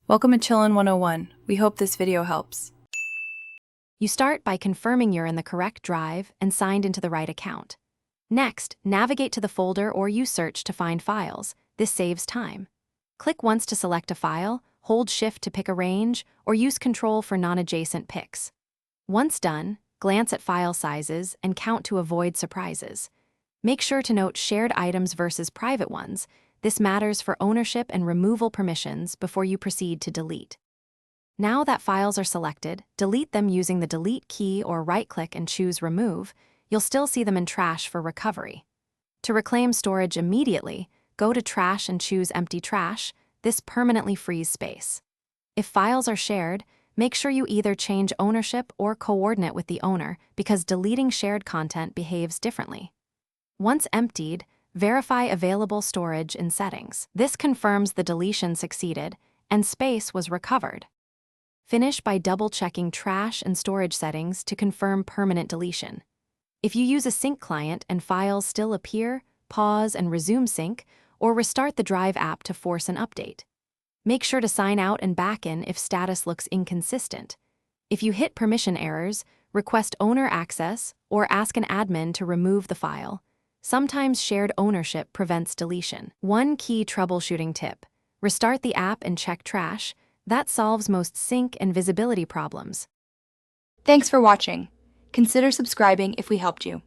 Welcome to Chillin' 101. We hope this video helps. You start by confirming you're in the correct drive and signed into the right account. Next, navigate to the folder or use search to find files. This saves time. Click once to select a file, hold Shift to pick a range, or use Control for non-adjacent picks. Once done, glance at file sizes and count to avoid surprises. Make sure to note shared items versus private ones. This matters for ownership and removal permissions before you proceed to delete. Now that files are selected, delete them using the Delete key or right-click and choose Remove. You'll still see them in Trash for recovery. To reclaim storage immediately, go to Trash and choose Empty Trash. This permanently frees space. If files are shared, make sure you either change ownership or coordinate with the owner because deleting shared content behaves differently. Once emptied, verify available storage in Settings. This confirms the deletion succeeded and space was recovered. Finish by double-checking trash and storage settings to confirm permanent deletion. If you use a sync client and files still appear, pause and resume sync, or restart the Drive app to force an update. Make sure to sign out and back in if status looks inconsistent. If you hit permission errors, request owner access or ask an admin to remove the file. Sometimes shared ownership prevents deletion. One key troubleshooting tip: restart the app and check trash. That solves most sync and visibility problems. Thanks for watching. Consider subscribing if we helped you.